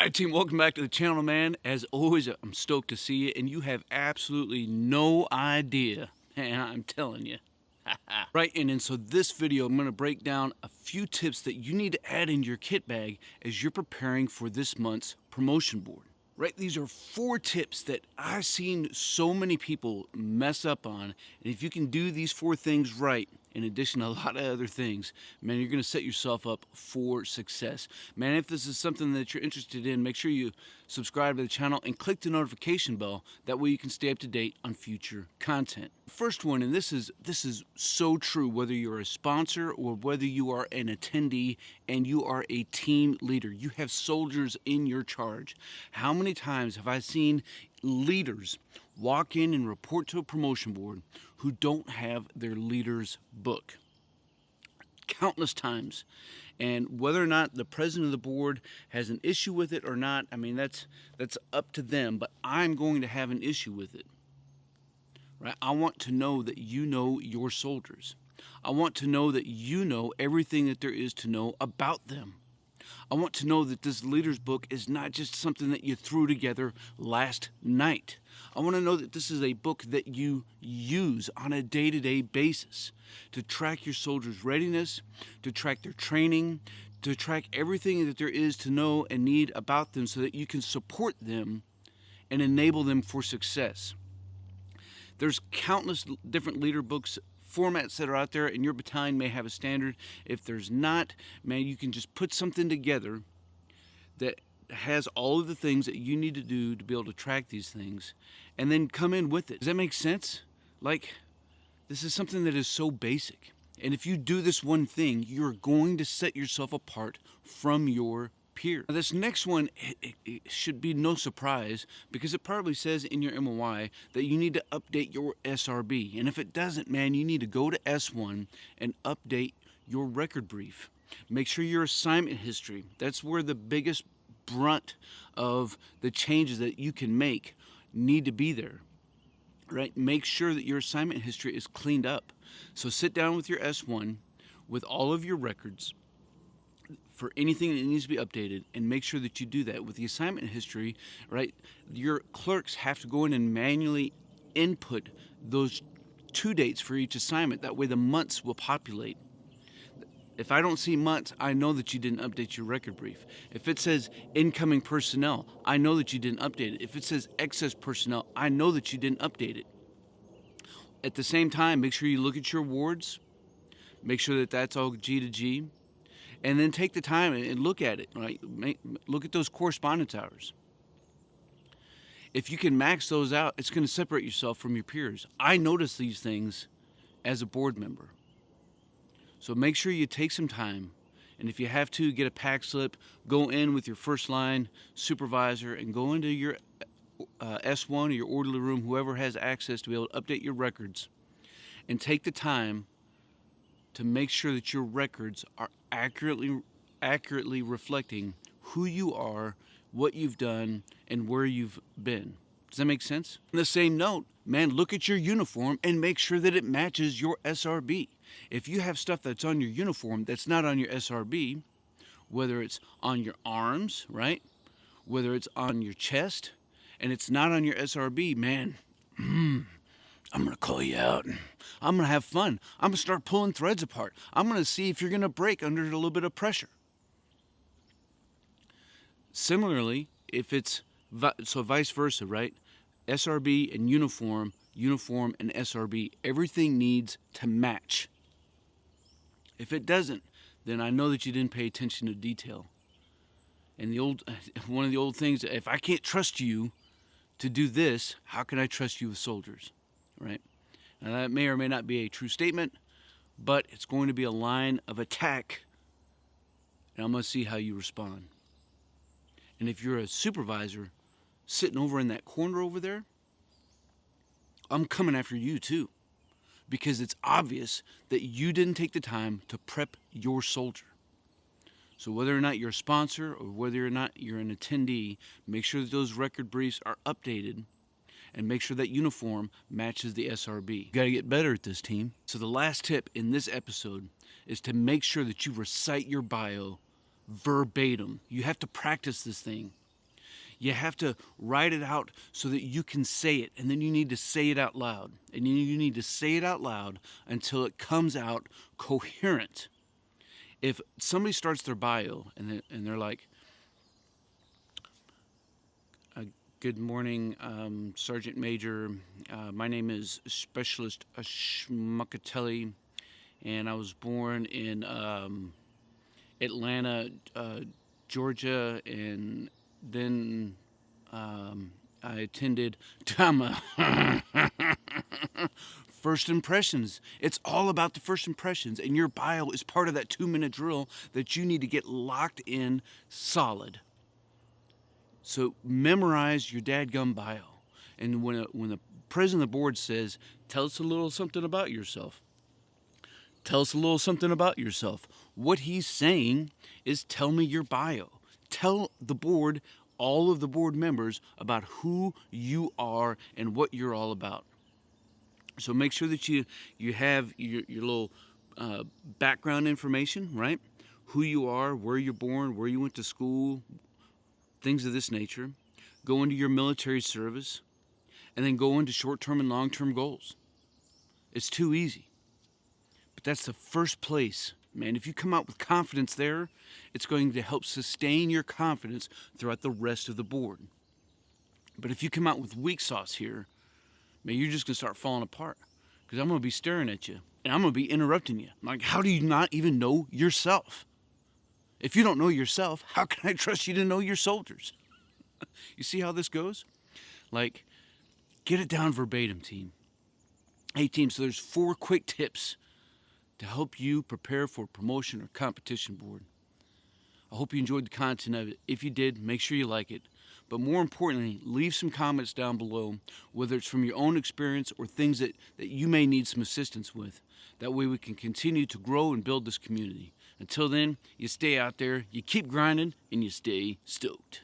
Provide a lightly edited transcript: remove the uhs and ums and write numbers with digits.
Alright team, welcome back to the channel, man. As always, I'm stoked to see you, and you have absolutely no idea, and I'm telling you. Right, and so this video, I'm going to break down a few tips that you need to add into your kit bag as you're preparing for this month's promotion board. Right, these are 4 tips that I've seen so many people mess up on, and if you can do these 4 things right, in addition to a lot of other things, man, you're going to set yourself up for success. Man, if this is something that you're interested in, make sure you subscribe to the channel and click the notification bell. That way you can stay up to date on future content. First one, and this is so true whether you're a sponsor or whether you are an attendee and you are a team leader. You have soldiers in your charge. How many times have I seen leaders walk in and report to a promotion board who don't have their leader's book? Countless times. And whether or not the president of the board has an issue with it or not, I mean, that's up to them, but I'm going to have an issue with it. Right? I want to know that you know your soldiers. I want to know that you know everything that there is to know about them. I want to know that this leader's book is not just something that you threw together last night. I want to know that this is a book that you use on a day-to-day basis to track your soldiers' readiness, to track their training, to track everything that there is to know and need about them so that you can support them and enable them for success. There's countless different leader books formats that are out there, and your battalion may have a standard. If there's not, man, you can just put something together that has all of the things that you need to do to be able to track these things and then come in with it. Does that make sense? Like, this is something that is so basic, and if you do this one thing, you're going to set yourself apart from your peer. Now, this next one, it should be no surprise, because it probably says in your MOI that you need to update your SRB. And if it doesn't, man, you need to go to S1 and update your record brief. Make sure your assignment history, that's where the biggest brunt of the changes that you can make need to be there. Right? Make sure that your assignment history is cleaned up. So sit down with your S1 with all of your records for anything that needs to be updated, and make sure that you do that. With the assignment history, right, your clerks have to go in and manually input those 2 dates for each assignment. That way the months will populate. If I don't see months, I know that you didn't update your record brief. If it says incoming personnel, I know that you didn't update it. If it says excess personnel, I know that you didn't update it. At the same time, make sure you look at your awards, make sure that that's all G to G, and then take the time and look at it, right? Look at those correspondence hours. If you can max those out, it's going to separate yourself from your peers. I notice these things as a board member. So make sure you take some time, and if you have to, get a pack slip, go in with your first line supervisor and go into your S1 or your orderly room, whoever has access to be able to update your records, and take the time to make sure that your records are accurately reflecting who you are, what you've done, and where you've been. Does that make sense? On the same note, man, look at your uniform and make sure that it matches your SRB. If you have stuff that's on your uniform that's not on your SRB, whether it's on your arms, right? Whether it's on your chest, and it's not on your SRB, man, I'm going to call you out. I'm going to have fun. I'm going to start pulling threads apart. I'm going to see if you're going to break under a little bit of pressure. Similarly, if it's so vice versa, right? SRB and uniform and SRB, everything needs to match. If it doesn't, then I know that you didn't pay attention to detail. And one of the old things, if I can't trust you to do this, how can I trust you with soldiers? Right? Now that may or may not be a true statement, but it's going to be a line of attack, and I'm going to see how you respond. And if you're a supervisor sitting over in that corner over there, I'm coming after you too, because it's obvious that you didn't take the time to prep your soldier. So whether or not you're a sponsor or whether or not you're an attendee, make sure that those record briefs are updated, and make sure that uniform matches the SRB. You gotta get better at this, team. So the last tip in this episode is to make sure that you recite your bio verbatim. You have to practice this thing. You have to write it out so that you can say it, and then you need to say it out loud. And you need to say it out loud until it comes out coherent. If somebody starts their bio and they're like, good morning, Sergeant Major. My name is Specialist Schmuckatelli, and I was born in Atlanta, Georgia, and then I attended First Impressions. It's all about the first impressions, and your bio is part of that 2-minute drill that you need to get locked in solid. So memorize your dadgum bio. And when the president of the board says, tell us a little something about yourself, tell us a little something about yourself, what he's saying is, tell me your bio. Tell the board, all of the board members, about who you are and what you're all about. So make sure that you have your little background information, right? Who you are, where you're born, where you went to school, things of this nature. Go into your military service, and then go into short-term and long-term goals. It's too easy. But that's the first place, man. If you come out with confidence there, it's going to help sustain your confidence throughout the rest of the board. But if you come out with weak sauce here, man, you're just going to start falling apart, because I'm going to be staring at you, and I'm going to be interrupting you. I'm like, how do you not even know yourself? If you don't know yourself, how can I trust you to know your soldiers? You see how this goes? Like, get it down verbatim, team. Hey, team, so there's 4 quick tips to help you prepare for promotion or competition board. I hope you enjoyed the content of it. If you did, make sure you like it. But more importantly, leave some comments down below, whether it's from your own experience or things that you may need some assistance with. That way we can continue to grow and build this community. Until then, you stay out there, you keep grinding, and you stay stoked.